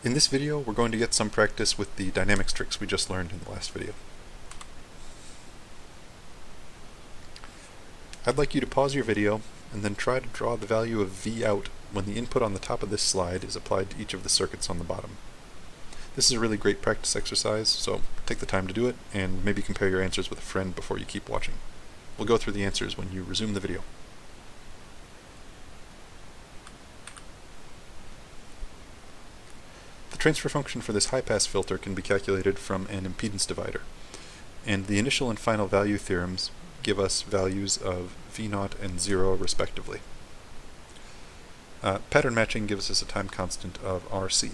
In this video, we're going to get some practice with the dynamics tricks we just learned in the last video. I'd like you to pause your video and then try to draw the value of V out when the input on the top of this slide is applied to each of the circuits on the bottom. This is a really great practice exercise, so take the time to do it and maybe compare your answers with a friend before you keep watching. We'll go through the answers when you resume the video. The transfer function for this high-pass filter can be calculated from an impedance divider, and the initial and final value theorems give us values of V0 and 0 respectively. Pattern matching gives us a time constant of RC.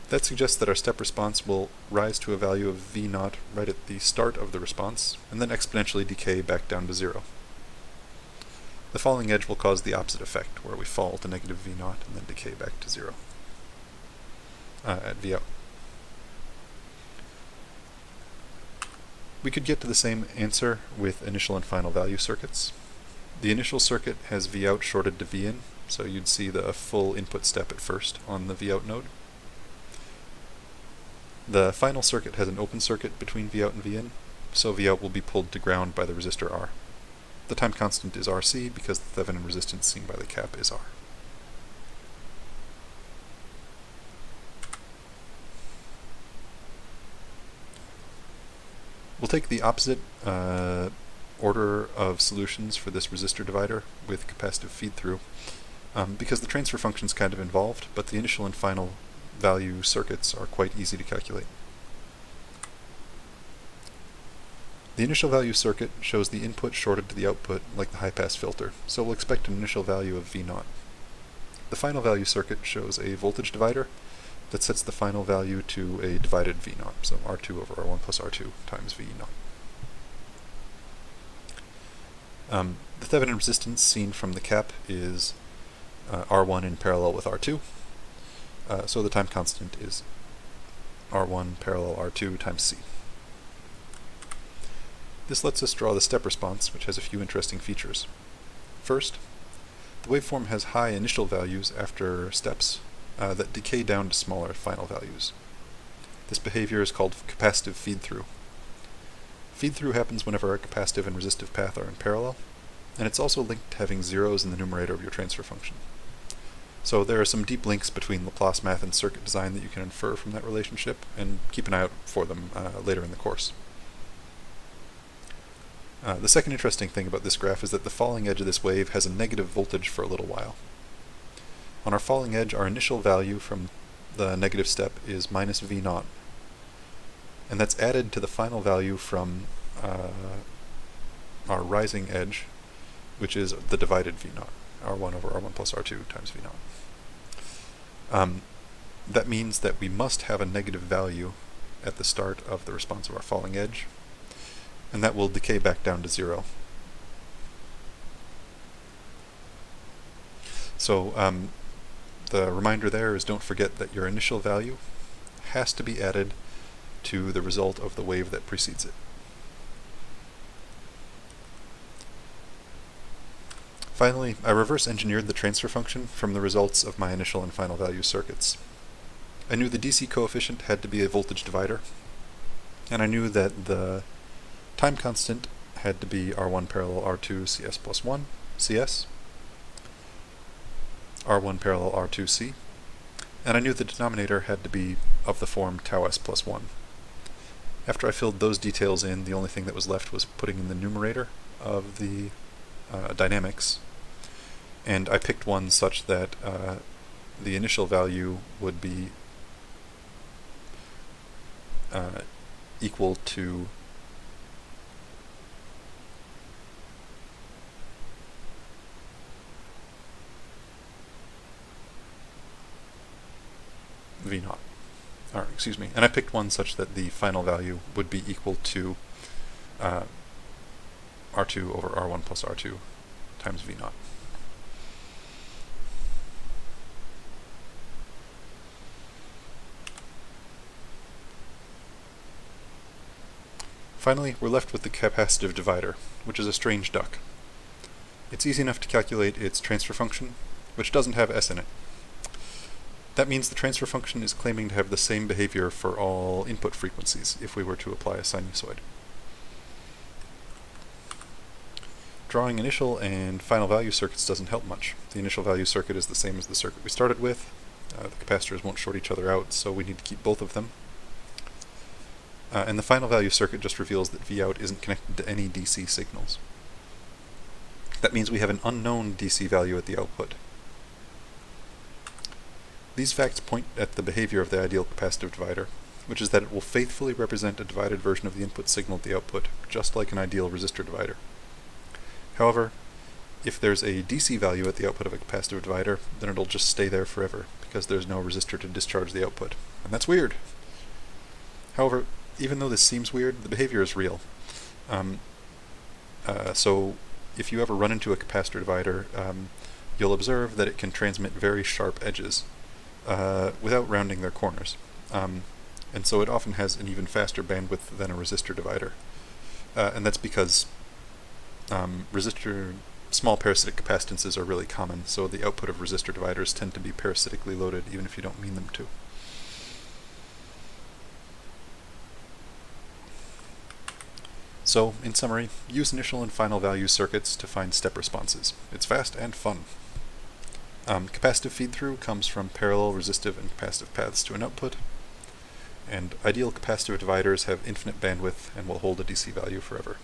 That suggests that our step response will rise to a value of V0 right at the start of the response, and then exponentially decay back down to 0. The falling edge will cause the opposite effect, where we fall to negative V0 and then decay back to 0 at V out. We could get to the same answer with initial and final value circuits. The initial circuit has V out shorted to V in, so you'd see the full input step at first on the V out node. The final circuit has an open circuit between V out and V in, so V out will be pulled to ground by the resistor R. The time constant is RC because the Thevenin resistance seen by the cap is R. We'll take the opposite order of solutions for this resistor divider with capacitive feed-through because the transfer function is kind of involved, but the initial and final value circuits are quite easy to calculate. The initial value circuit shows the input shorted to the output like the high-pass filter, so we'll expect an initial value of V0. The final value circuit shows a voltage divider that sets the final value to a divided V0, so R2 over R1 plus R2 times V0. The Thevenin resistance seen from the cap is R1 in parallel with R2, so the time constant is R1 parallel R2 times C. This lets us draw the step response, which has a few interesting features. First, the waveform has high initial values after steps that decay down to smaller final values. This behavior is called capacitive feed-through. Feed-through happens whenever a capacitive and resistive path are in parallel, and it's also linked to having zeros in the numerator of your transfer function. So there are some deep links between Laplace math and circuit design that you can infer from that relationship, and keep an eye out for them later in the course. The second interesting thing about this graph is that the falling edge of this wave has a negative voltage for a little while. On our falling edge, our initial value from the negative step is minus V0, and that's added to the final value from our rising edge, which is the divided V0, R1 over R1 plus R2 times V0. That means that we must have a negative value at the start of the response of our falling edge, and that will decay back down to 0. So the reminder there is don't forget that your initial value has to be added to the result of the wave that precedes it. Finally, I reverse engineered the transfer function from the results of my initial and final value circuits. I knew the DC coefficient had to be a voltage divider, and I knew that the time constant had to be R1 parallel R2 CS plus 1 CS, R1 parallel R2 C, and I knew the denominator had to be of the form tau s plus 1. After I filled those details in, the only thing that was left was putting in the numerator of the dynamics, and I picked one such that the initial value would be equal to V0. Or, excuse me, and I picked one such that the final value would be equal to R2 over R1 plus R2 times V0. Finally, we're left with the capacitive divider, which is a strange duck. It's easy enough to calculate its transfer function, which doesn't have s in it. That means the transfer function is claiming to have the same behavior for all input frequencies if we were to apply a sinusoid. Drawing initial and final value circuits doesn't help much. The initial value circuit is the same as the circuit we started with. The capacitors won't short each other out, so we need to keep both of them. And the final value circuit just reveals that Vout isn't connected to any DC signals. That means we have an unknown DC value at the output. These facts point at the behavior of the ideal capacitive divider, which is that it will faithfully represent a divided version of the input signal at the output, just like an ideal resistor divider. However, if there's a DC value at the output of a capacitive divider, then it'll just stay there forever, because there's no resistor to discharge the output. And that's weird! However, even though this seems weird, the behavior is real. So if you ever run into a capacitor divider, you'll observe that it can transmit very sharp edges without rounding their corners. And so it often has an even faster bandwidth than a resistor divider. And that's because small parasitic capacitances are really common, so the output of resistor dividers tend to be parasitically loaded even if you don't mean them to. So, in summary, use initial and final value circuits to find step responses. It's fast and fun. Capacitive feed-through comes from parallel resistive and capacitive paths to an output, and ideal capacitive dividers have infinite bandwidth and will hold a DC value forever.